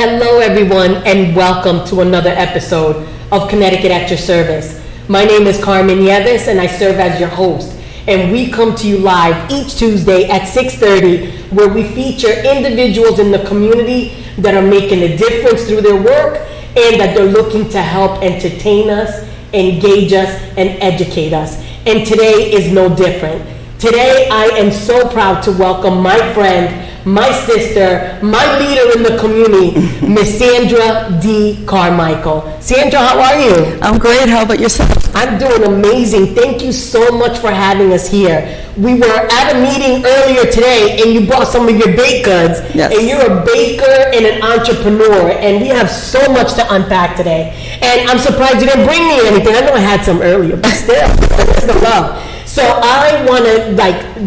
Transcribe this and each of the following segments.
Hello, everyone, and welcome to another episode of Connecticut at Your Service. My name is Carmichael, and I serve as your host. And we come to you live each Tuesday at 6:30, where we feature individuals in the community that are making a difference through their work and that they're looking to help entertain us, engage us, and educate us. And today is no different. Today, I am so proud to welcome my friend, my sister, my leader in the community, Miss Sandra D. Carmichael. Sandra, how are you? I'm great. How about yourself? I'm doing amazing. Thank you so much for having us here. We were at a meeting earlier today, and you brought some of your baked goods. Yes. And you're a baker and an entrepreneur, and we have so much to unpack today. And I'm surprised you didn't bring me anything. I know I had some earlier, but still, it's the love. So I want to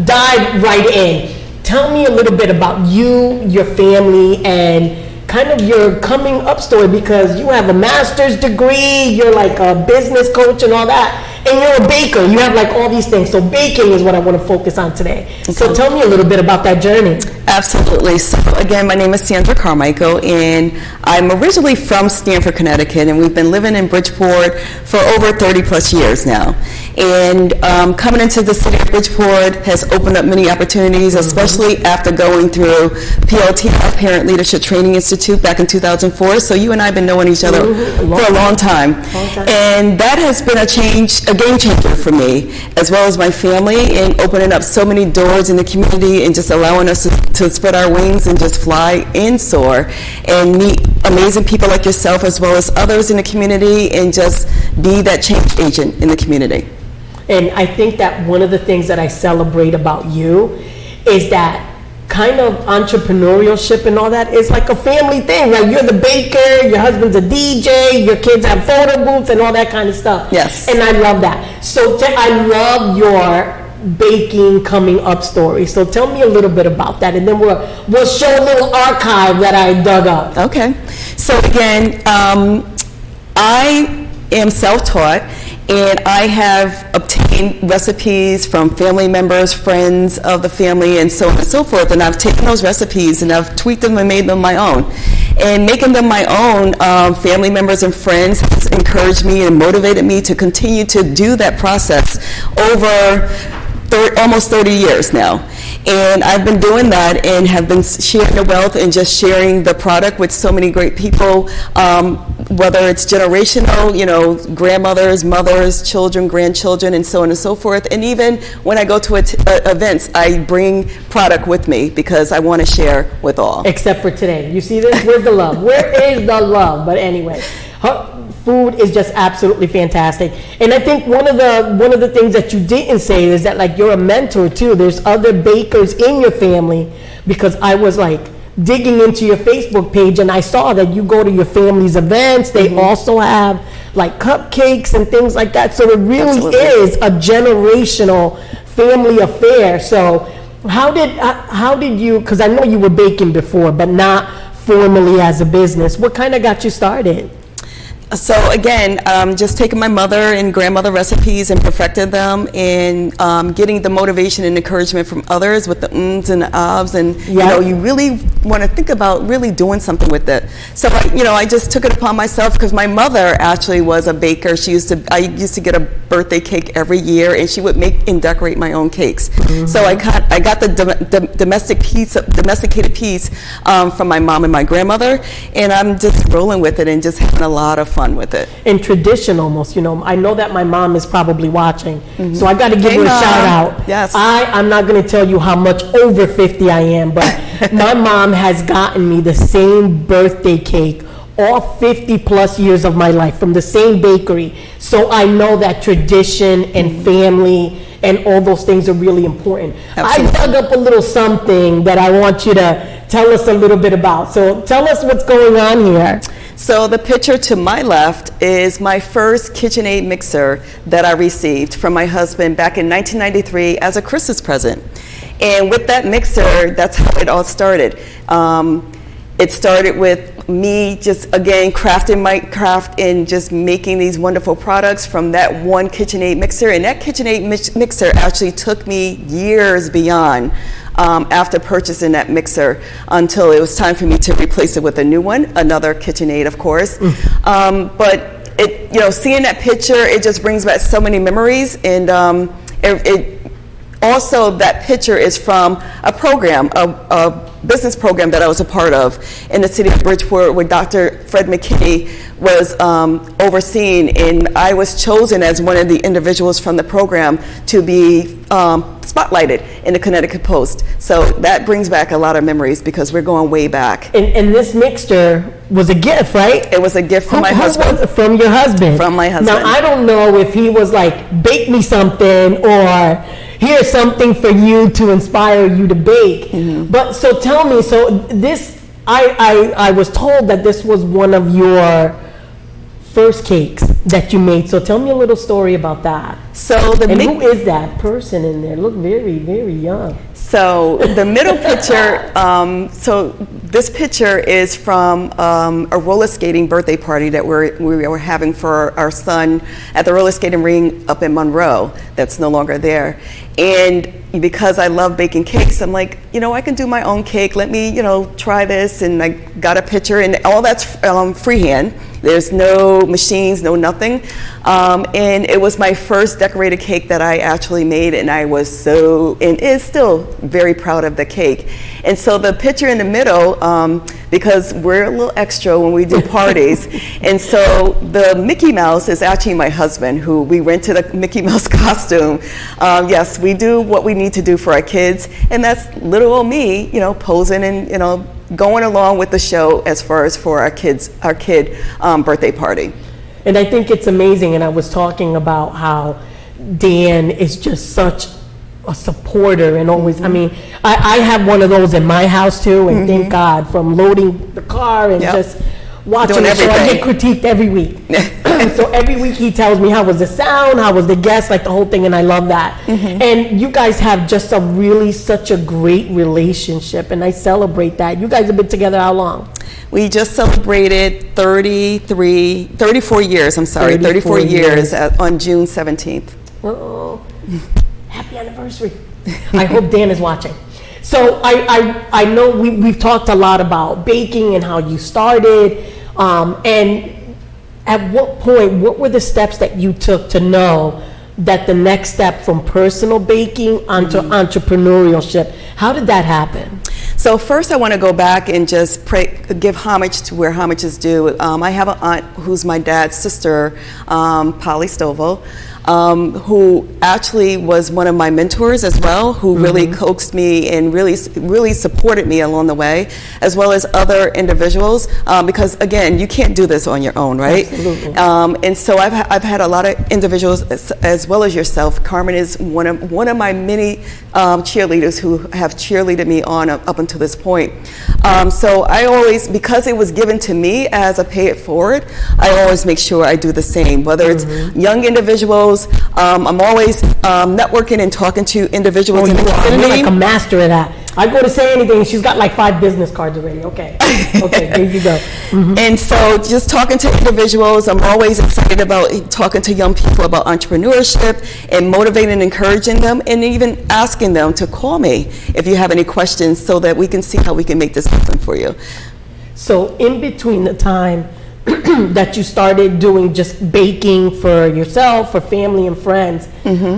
dive right in. Tell me a little bit about you, your family, and kind of your coming up story, because you have a master's degree, you're like a business coach and all that, and you're a baker. You have like all these things. So baking is what I want to focus on today. Okay. So tell me a little bit about that journey. Absolutely. So again, my name is Sandra Carmichael, and I'm originally from Stamford, Connecticut, and we've been living in Bridgeport for over 30 plus years now. And coming into the city of Bridgeport has opened up many opportunities, especially after going through PLT, Parent Leadership Training Institute, back in 2004. So you and I have been knowing each other for a long time. And that has been a game changer for me, as well as my family, and opening up so many doors in the community and just allowing us to spread our wings and just fly and soar and meet amazing people like yourself, as well as others in the community, and just be that change agent in the community. And I think that one of the things that I celebrate about you is that kind of entrepreneurship and all that is like a family thing. Like, you're the baker, your husband's a DJ, your kids have photo booths and all that kind of stuff. Yes. And I love that. So I love your baking coming up story. So tell me a little bit about that, and then we'll show a little archive that I dug up. Okay. So again, I am self-taught, and I have obtained recipes from family members, friends of the family, and so on and so forth. And I've taken those recipes and I've tweaked them and made them my own. And making them my own, family members and friends has encouraged me and motivated me to continue to do that process over almost 30 years now. And I've been doing that and have been sharing the wealth and just sharing the product with so many great people, whether it's generational, grandmothers, mothers, children, grandchildren, and so on and so forth. And even when I go to events, I bring product with me because I want to share with all. Except for today. You see this? Where's the love? Where is the love? But anyway, food is just absolutely fantastic. And I think one of the things that you didn't say is that, like, you're a mentor too. There's other bakers in your family, because I was like digging into your Facebook page and I saw that you go to your family's events. They also have like cupcakes and things like that. So it really is a generational family affair. So how did you, because I know you were baking before, but not formally as a business. What kind of got you started? So again, just taking my mother and grandmother recipes and perfected them, and getting the motivation and encouragement from others with the ums and the ahs, and you really want to think about really doing something with it. So I just took it upon myself, because my mother actually was a baker. I used to get a birthday cake every year, and she would make and decorate my own cakes. So I got the domesticated piece from my mom and my grandmother, and I'm just rolling with it and just having a lot of fun with it. And tradition almost, I know that my mom is probably watching, so I got to give her a shout out. Yes. I'm not going to tell you how much over 50 I am, but my mom has gotten me the same birthday cake all 50 plus years of my life from the same bakery. So I know that tradition and family and all those things are really important. Absolutely. I dug up a little something that I want you to tell us a little bit about. So tell us what's going on here. So the picture to my left is my first KitchenAid mixer that I received from my husband back in 1993 as a Christmas present. And with that mixer, that's how it all started. It started with me just, again, crafting my craft and just making these wonderful products from that one KitchenAid mixer. And that KitchenAid mixer actually took me years beyond after purchasing that mixer until it was time for me to replace it with a new one, another KitchenAid, of course. But seeing that picture, it just brings back so many memories, and also that picture is from a program, a business program that I was a part of in the city of Bridgeport, where Dr. Fred McKinney was overseeing, and I was chosen as one of the individuals from the program to be spotlighted in the Connecticut Post. So that brings back a lot of memories because we're going way back. And this mixture was a gift, right? It was a gift from my husband. From your husband? From my husband. Now, I don't know if he was like, bake me something, or here's something for you to inspire you to bake. But so tell me, so this, I was told that this was one of your first cakes that you made. So tell me a little story about that. So who is that person in there? Look very, very young. So the middle picture, so this picture is from a roller skating birthday party that we were having for our son at the roller skating ring up in Monroe that's no longer there. And because I love baking cakes, I'm like, I can do my own cake. Let me, try this. And I got a picture, and all that's freehand. There's no machines, no nothing. And it was my first decorated cake that I actually made, and I was and is still very proud of the cake. And so the picture in the middle, because we're a little extra when we do parties, and so the Mickey Mouse is actually my husband, who we rented a Mickey Mouse costume. Yes, we do what we need to do for our kids, and that's little old me, posing and, going along with the show as far as for our kid birthday party. And I think it's amazing, and I was talking about how Dan is just such a supporter, and always, I mean, I have one of those in my house too, and thank God, from loading the car and just watching the show. I get critiqued every week. So every week he tells me how was the sound, how was the guest, like the whole thing, and I love that. And you guys have just such a great relationship, and I celebrate that. You guys have been together how long? We just celebrated 34 years, 34 years on June 17th. Oh, happy anniversary. I hope Dan is watching. So I know we've talked a lot about baking and how you started, and at what point, what were the steps that you took to know that the next step from personal baking onto entrepreneurship, how did that happen? So first I want to go back and just give homage to where homage is due. I have an aunt who's my dad's sister, Polly Stovall, who actually was one of my mentors as well, who really coaxed me and really supported me along the way, as well as other individuals, because again, you can't do this on your own, right? Absolutely. And so I've had a lot of individuals, as well as yourself. Carmen is one of my many cheerleaders who have cheerleaded me on up until this point. So I always, because it was given to me as a pay it forward, I always make sure I do the same, whether it's young individuals. I'm always networking and talking to individuals in the community. You're like a master of that. I go to say anything, she's got like 5 business cards already. Okay, there you go. And so just talking to individuals, I'm always excited about talking to young people about entrepreneurship and motivating and encouraging them, and even asking them to call me if you have any questions so that we can see how we can make this happen for you. So in between the time that you started doing just baking for yourself, for family and friends,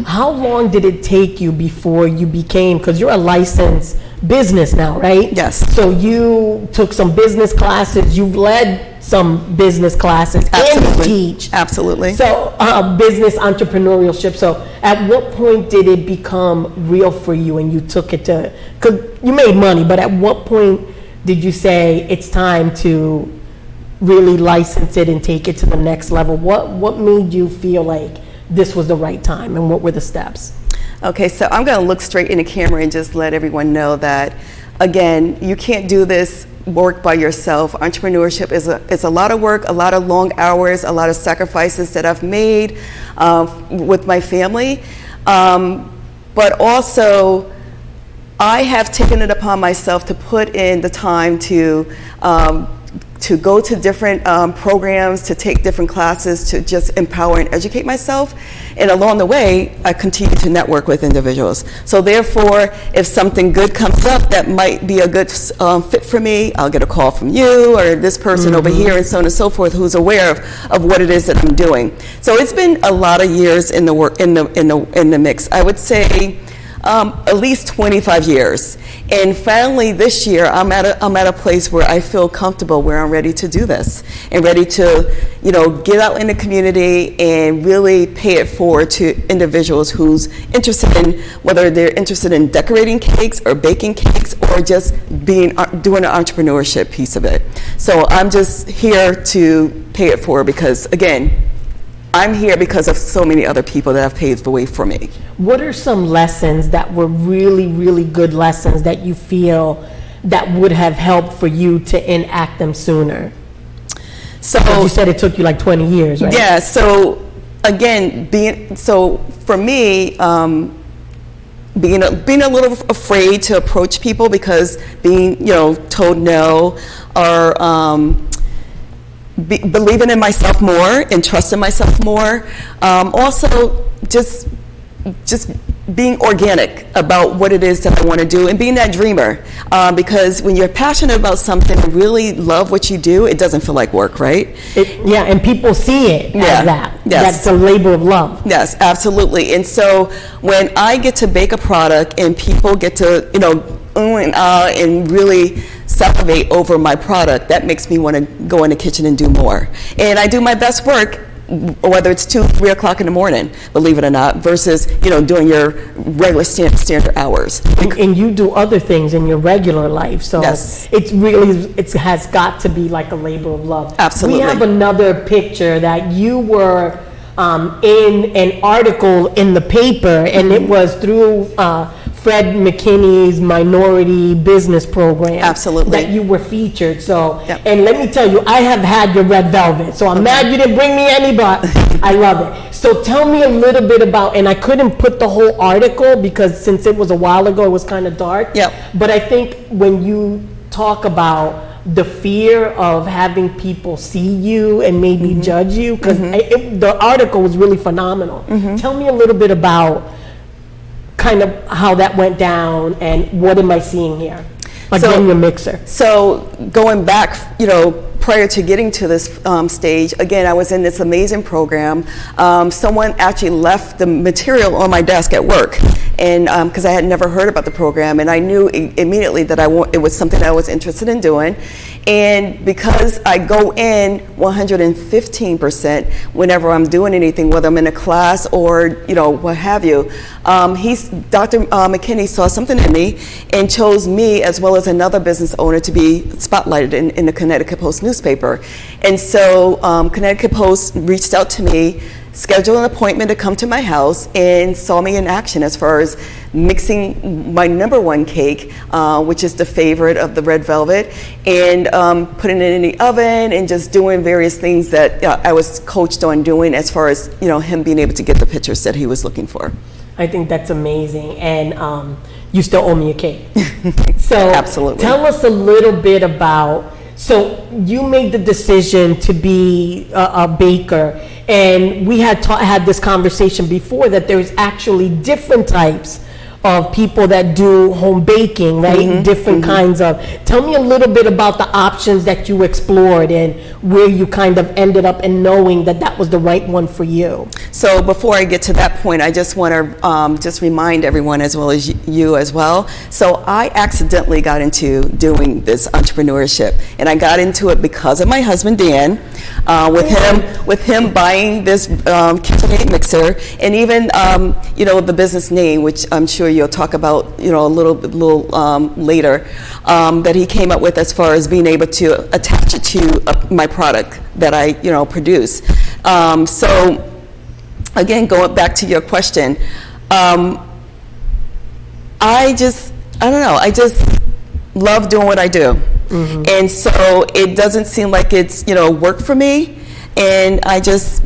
how long did it take you before you became, because you're a licensed business now, right? Yes. So you took some business classes, you've led some business classes, Absolutely. and you teach. Absolutely. So business entrepreneurship. So at what point did it become real for you and you took it to, because you made money, but at what point did you say it's time to really license it and take it to the next level? What made you feel like this was the right time, and what were the steps? Okay, so I'm going to look straight in the camera and just let everyone know that, again, you can't do this work by yourself. Entrepreneurship is a lot of work, a lot of long hours, a lot of sacrifices that I've made with my family. But also, I have taken it upon myself to put in the time to to go to different programs, to take different classes, to just empower and educate myself. And along the way, I continue to network with individuals. So therefore, if something good comes up that might be a good fit for me, I'll get a call from you or this person over here, and so on and so forth, who's aware of what it is that I'm doing. So it's been a lot of years in the work in the mix. I would say at least 25 years. And finally this year, I'm at a place where I feel comfortable, where I'm ready to do this and ready to, get out in the community and really pay it forward to individuals who's interested in, whether they're interested in decorating cakes or baking cakes or just doing the entrepreneurship piece of it. So I'm just here to pay it forward because, again, I'm here because of so many other people that have paved the way for me. What are some lessons that were really, really good lessons that you feel that would have helped for you to enact them sooner? So you said it took you like 20 years, right? Yeah. So again, for me, being a little afraid to approach people because being told no, or believing in myself more and trusting myself more. Also, just being organic about what it is that I want to do and being that dreamer. Because when you're passionate about something and really love what you do, it doesn't feel like work, right? And people see it as that. Yes. That's a labor of love. Yes, absolutely. And so when I get to bake a product and people get to, and really salivate over my product, that makes me want to go in the kitchen and do more. And I do my best work, whether it's 2, 3 o'clock in the morning, believe it or not, versus, doing your regular standard hours. And you do other things in your regular life, so yes. it has got to be like a labor of love. Absolutely. We have another picture that you were in an article in the paper, and it was through Fred McKinney's minority business program. Absolutely. That you were featured. So, yep. And let me tell you, I have had your red velvet, so I'm mad you didn't bring me any, but I love it. So tell me a little bit about, and I couldn't put the whole article because since it was a while ago, it was kind of dark. Yep. But I think when you talk about the fear of having people see you and maybe judge you, because the article was really phenomenal. Tell me a little bit about kind of how that went down and what am I seeing here? Again, your mixer. So going back, prior to getting to this stage, again, I was in this amazing program. Someone actually left the material on my desk at work, and because I had never heard about the program, and I knew immediately that it was something that I was interested in doing. And because I go in 115% whenever I'm doing anything, whether I'm in a class or what have you, Dr. McKinney saw something in me and chose me as well as another business owner to be spotlighted in the Connecticut Post newspaper. And so Connecticut Post reached out to me, scheduled an appointment to come to my house, and saw me in action as far as mixing my #1 cake, which is the favorite of the red velvet, and putting it in the oven and just doing various things that I was coached on doing as far as him being able to get the pictures that he was looking for. I think that's amazing, and you still owe me a cake. So absolutely. Tell us a little bit about, so you made the decision to be a baker, and we had this conversation before that there's actually different types of people that do home baking, right? Different kinds of. Tell me a little bit about the options that you explored and where you kind of ended up in knowing that that was the right one for you. So before I get to that point, I just want to just remind everyone as well as you as well. So I accidentally got into doing this entrepreneurship, and I got into it because of my husband Dan, with him buying this KitchenAid mixer, and even the business name, which I'm sure you'll talk about a little later, that he came up with as far as being able to attach it to my product that I produce. So again, going back to your question, I just love doing what I do. And so it doesn't seem like it's work for me, and I just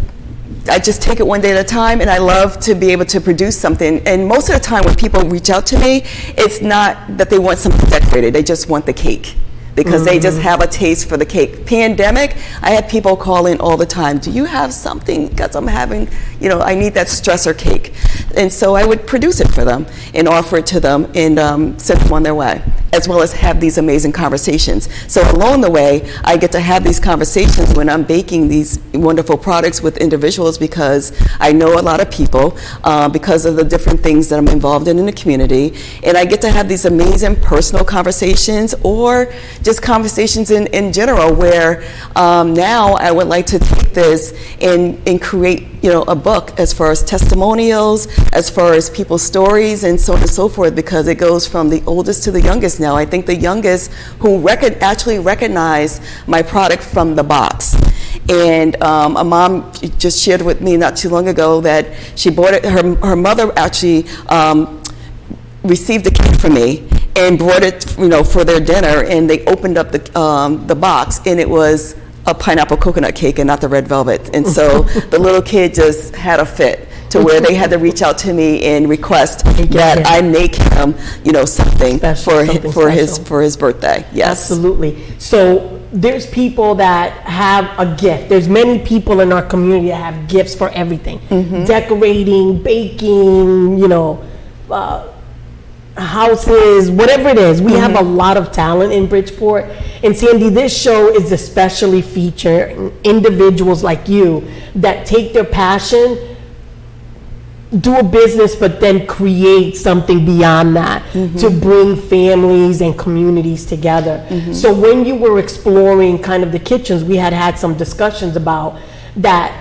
take it one day at a time, and I love to be able to produce something. And most of the time when people reach out to me, it's not that they want something decorated, they just want the cake. because they just have a taste for the cake. Pandemic, I had people call in all the time, do you have something, because I'm having, I need that stressor cake. And so I would produce it for them and offer it to them and send them on their way, as well as have these amazing conversations. So along the way, I get to have these conversations when I'm baking these wonderful products with individuals, because I know a lot of people because of the different things that I'm involved in the community, and I get to have these amazing personal conversations, or just conversations in general, where now I would like to take this and create a book as far as testimonials, as far as people's stories, and so on and so forth, because it goes from the oldest to the youngest now. I think the youngest who actually recognize my product from the box. And a mom just shared with me not too long ago that she bought it, her mother actually received the cake from me and brought it, for their dinner, and they opened up the box, and it was a pineapple coconut cake and not the red velvet. And so the little kid just had a fit, to where they had to reach out to me and request that I make him, something for his birthday. Yes. Absolutely. So there's people that have a gift. There's many people in our community that have gifts for everything. Decorating, baking, houses, whatever it is. We have a lot of talent in Bridgeport. And Sandy, this show is especially featuring individuals like you that take their passion, do a business, but then create something beyond that to bring families and communities together. So when you were exploring kind of the kitchens, we had some discussions about that.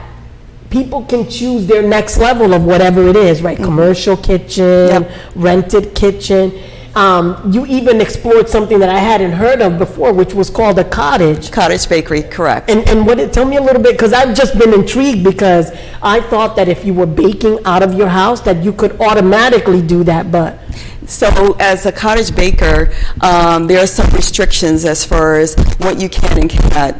People can choose their next level of whatever it is, right? Commercial kitchen, rented kitchen. You even explored something that I hadn't heard of before, which was called a cottage bakery. Correct. And tell me a little bit, because I've just been intrigued, because I thought that if you were baking out of your house that you could automatically do that, but so as a cottage baker, there are some restrictions as far as what you can and cannot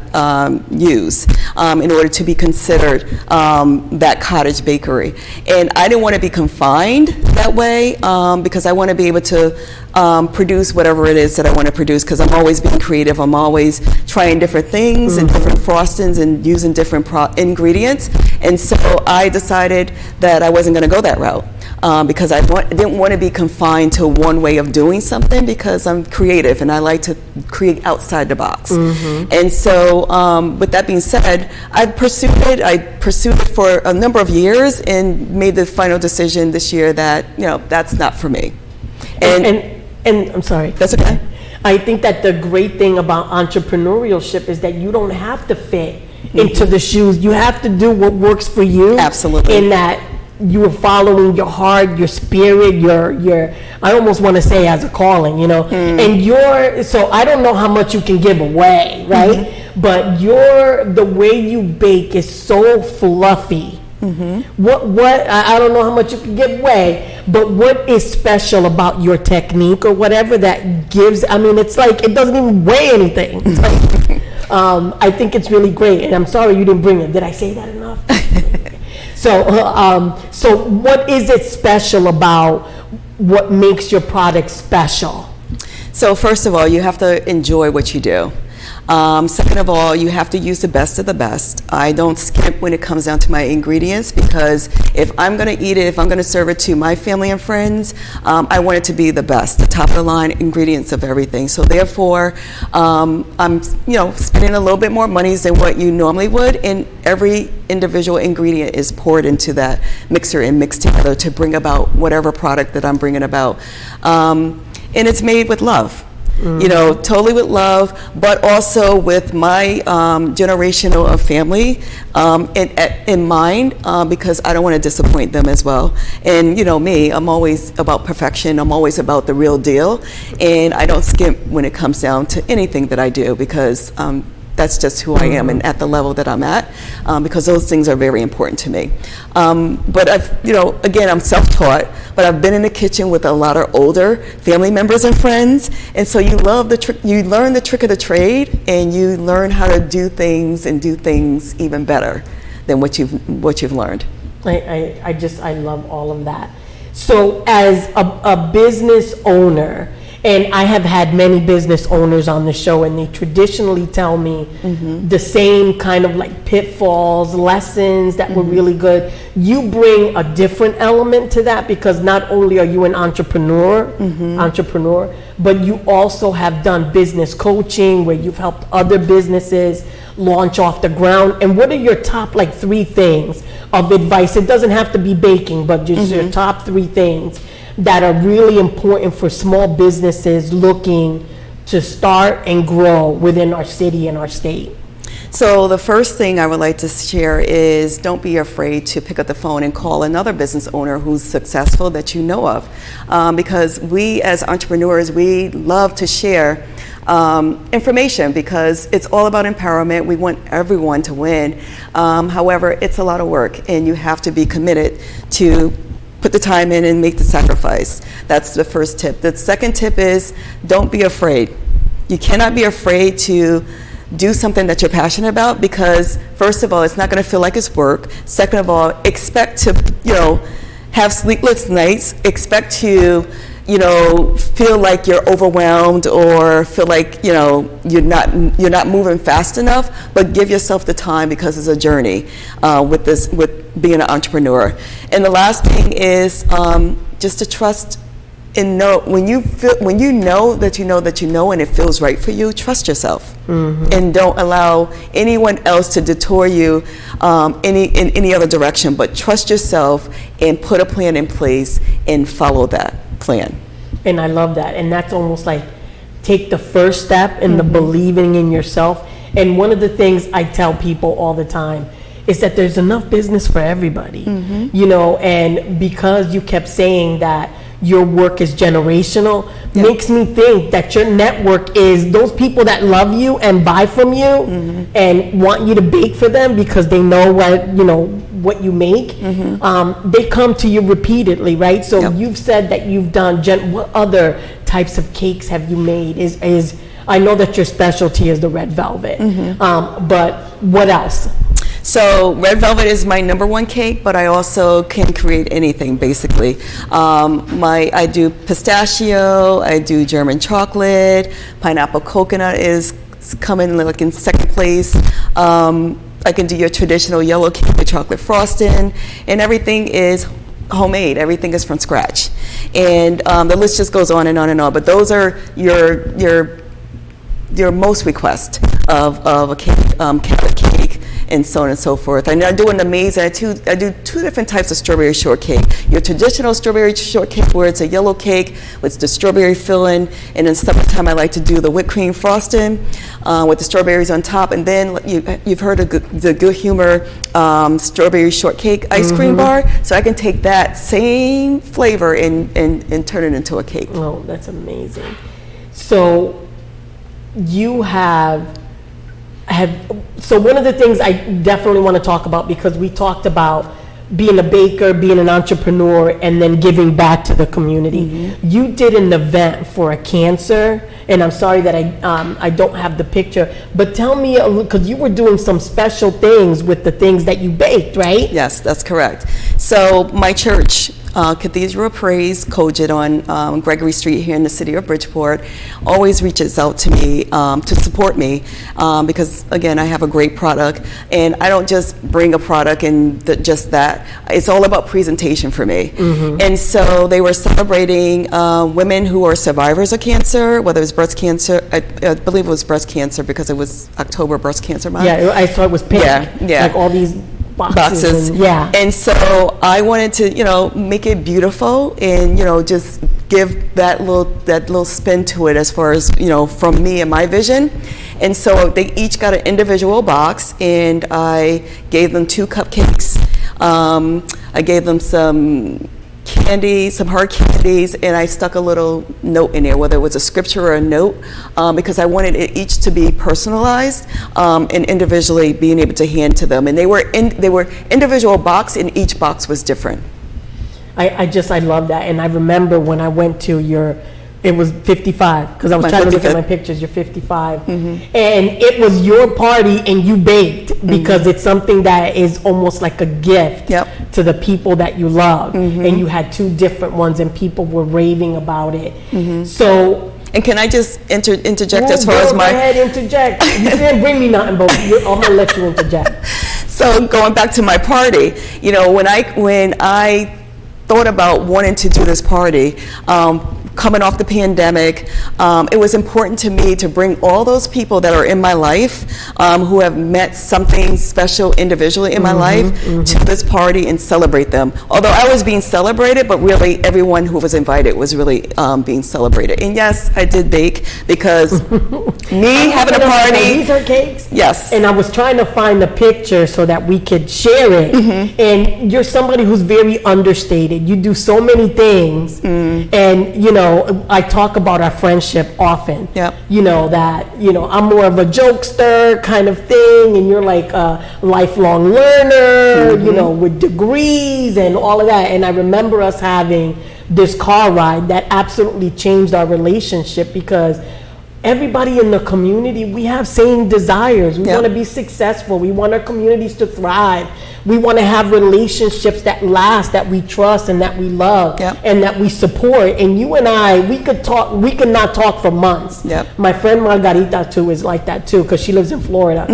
use in order to be considered that cottage bakery. And I didn't want to be confined that way, because I want to be able to produce whatever it is that I want to produce, because I'm always being creative. I'm always trying different things and different frostings and using different ingredients. And so I decided that I wasn't going to go that route. Because I didn't want to be confined to one way of doing something, because I'm creative and I like to create outside the box. And so with that being said, I pursued it for a number of years and made the final decision this year that, that's not for me. And I'm sorry. That's okay. I think that the great thing about entrepreneurship is that you don't have to fit into the shoes. You have to do what works for you. Absolutely. In that you are following your heart, your spirit, your I almost want to say as a calling, and so I don't know how much you can give away, right? But the way you bake is so fluffy. What I don't know how much you can give away, but what is special about your technique or whatever that gives, it's like it doesn't even weigh anything. It's like, I think it's really great, and I'm sorry you didn't bring it. Did I say that enough? So what is it special about what makes your product special? So first of all, you have to enjoy what you do. Second of all, you have to use the best of the best. I don't skimp when it comes down to my ingredients, because if I'm going to eat it, if I'm going to serve it to my family and friends, I want it to be the best, the top of the line ingredients of everything. So therefore, I'm spending a little bit more money than what you normally would, and every individual ingredient is poured into that mixer and mixed together to bring about whatever product that I'm bringing about. And it's made with love. Totally with love, but also with my generational of family in mind, because I don't want to disappoint them as well. And me, I'm always about perfection. I'm always about the real deal, and I don't skimp when it comes down to anything that I do, because that's just who I am and at the level that I'm at, because those things are very important to me. But again, I'm self-taught, but I've been in the kitchen with a lot of older family members and friends, and so you learn the trick of the trade, and you learn how to do things even better than what you've learned. I love all of that. So as a business owner, And I have had many business owners on the show, and they traditionally tell me the same kind of like pitfalls, lessons that were really good. You bring a different element to that, because not only are you an entrepreneur, but you also have done business coaching where you've helped other businesses launch off the ground. And what are your top like 3 things of advice? It doesn't have to be baking, but just your top 3 things that are really important for small businesses looking to start and grow within our city and our state. So the first thing I would like to share is, don't be afraid to pick up the phone and call another business owner who's successful that you know of. Because we as entrepreneurs, we love to share information, because it's all about empowerment. We want everyone to win. However, it's a lot of work, and you have to be committed to put the time in and make the sacrifice. That's the first tip. The second tip is, don't be afraid. You cannot be afraid to do something that you're passionate about, because first of all, it's not going to feel like it's work. Second of all, expect to, have sleepless nights. Expect to, feel like you're overwhelmed, or feel like, you're not moving fast enough, but give yourself the time, because it's a journey with being an entrepreneur. And the last thing is just to trust and know, when you know that you know that you know and it feels right for you, trust yourself. And don't allow anyone else to detour you in any other direction, but trust yourself and put a plan in place and follow that plan. And I love that. And that's almost like take the first step in the believing in yourself. And one of the things I tell people all the time is that there's enough business for everybody, and because you kept saying that your work is generational, makes me think that your network is those people that love you and buy from you and want you to bake for them because they know what you make. They come to you repeatedly, right? So you've said that you've done what other types of cakes have you made? Is I know that your specialty is the red velvet, but what else? So red velvet is my #1 cake, but I also can create anything basically. I do pistachio, I do German chocolate, pineapple coconut is coming like in second place. I can do your traditional yellow cake with chocolate frosting, and everything is homemade. Everything is from scratch, and the list just goes on and on and on. But those are your most request of a cake, carrot cake, and so on and so forth. And I do an amazing, I do 2 different types of strawberry shortcake. Your traditional strawberry shortcake, where it's a yellow cake with the strawberry filling, and in summertime I like to do the whipped cream frosting with the strawberries on top. And then you've heard of the Good Humor strawberry shortcake ice cream bar. So I can take that same flavor and turn it into a cake. Oh, that's amazing. So you so one of the things I definitely want to talk about, because we talked about being a baker, being an entrepreneur, and then giving back to the community. You did an event for a cancer, and I'm sorry that I don't have the picture, but tell me, because you were doing some special things with the things that you baked, right? Yes, that's correct. So my church, Cathedral of Praise, Kojit on Gregory Street here in the city of Bridgeport, always reaches out to me to support me because, again, I have a great product, and I don't just bring a product and just that. It's all about presentation for me. And so they were celebrating women who are survivors of cancer, whether it's breast cancer. I believe it was breast cancer because it was October Breast Cancer Month. Yeah, I saw it was pink. Yeah. Like all these boxes. And so I wanted to, make it beautiful and, just give that little spin to it as far as, from me and my vision. And so they each got an individual box, and I gave them 2 cupcakes. I gave them some candy, some hard candies, and I stuck a little note in there, whether it was a scripture or a note, because I wanted it each to be personalized and individually being able to hand to them. And they were individual box, and each box was different. I love that. And I remember when I went to it was 55, because I was trying to look at my pictures. You're 55. And it was your party, and you baked, because it's something that is almost like a gift to the people that you love. And you had 2 different ones, and people were raving about it. So And can I just interject as far Girl, as go my... ahead, interject. You didn't bring me nothing, but I'm gonna let you interject. So going back to my party, you know, when I thought about wanting to do this party, coming off the pandemic, it was important to me to bring all those people that are in my life, who have met something special individually in my life, to this party and celebrate them. Although I was being celebrated, but really everyone who was invited was really being celebrated. And yes, I did bake, because me having a party... These are cakes? Yes. And I was trying to find a picture so that we could share it. And you're somebody who's very understated. You do so many things. And, you know, I talk about our friendship often. Yep. You know, that, you know, I'm more of a jokester kind of thing, and you're like a lifelong learner, you know, with degrees and all of that. And I remember us having this car ride that absolutely changed our relationship, because everybody in the community, we have same desires. We want to be successful. We want our communities to thrive. We want to have relationships that last, that we trust and that we love, and that we support. And you and I, we could not talk for months. My friend Margarita too is like that too, because she lives in Florida.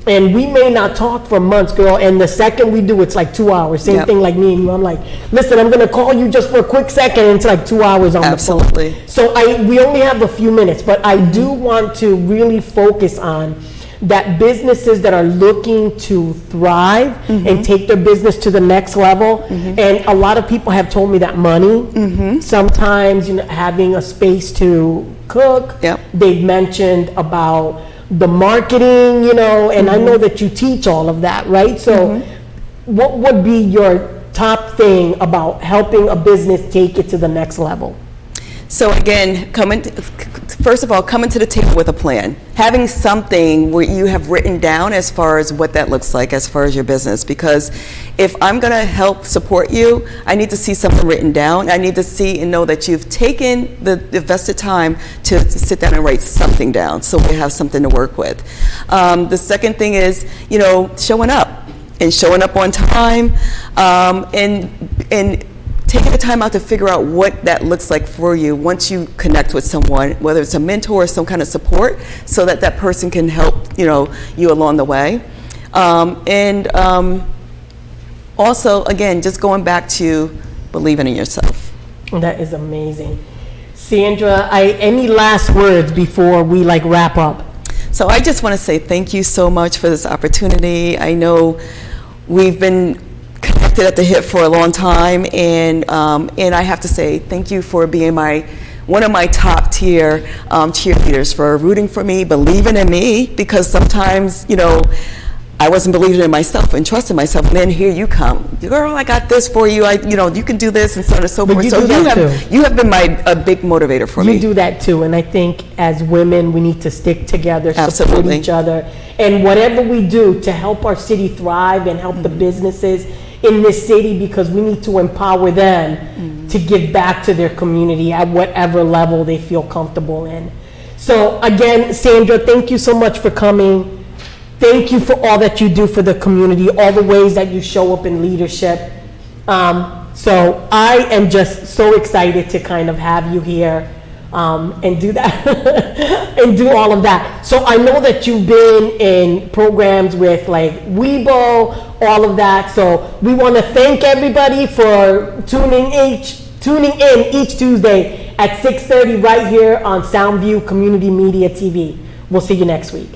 And we may not talk for months, girl, and the second we do, it's like 2 hours. Same thing like me and you. I'm like, listen, I'm going to call you just for a quick second, and it's like 2 hours on the phone. So we only have a few minutes, but I do want to really focus on that businesses that are looking to thrive and take their business to the next level. And a lot of people have told me that money, sometimes, you know, having a space to cook, they've mentioned about the marketing, you know, and I know that you teach all of that, right? So what would be your top thing about helping a business take it to the next level? So again, first of all, coming to the table with a plan. Having something where you have written down as far as what that looks like as far as your business. Because if I'm going to help support you, I need to see something written down. I need to see and know that you've taken the invested time to sit down and write something down, so we have something to work with. The second thing is, you know, showing up on time, and taking the time out to figure out what that looks like for you once you connect with someone, whether it's a mentor or some kind of support, so that that person can help, you know, you along the way. Also, again, just going back to believing in yourself. That is amazing. Sandra, any last words before we wrap up? So I just want to say thank you so much for this opportunity. I know we've been connected at the hip for a long time, and I have to say thank you for being one of my top tier cheerleaders, for rooting for me, believing in me, because sometimes, you know, I wasn't believing in myself and trusting myself, and then here you come, girl, I got this for you, you can do this, and so on and so forth. So you have been a big motivator for me. You do that too, and I think as women we need to stick together, support each other, and whatever we do to help our city thrive and help the businesses in this city, because we need to empower them to give back to their community at whatever level they feel comfortable in. So again, Sandra, thank you so much for coming. Thank you for all that you do for the community, all the ways that you show up in leadership. So I am just so excited to kind of have you here and do that and do all of that. So I know that you've been in programs with Weibo, all of that. So we want to thank everybody for tuning in each Tuesday at 6:30 right here on Soundview Community Media TV. We'll see you next week.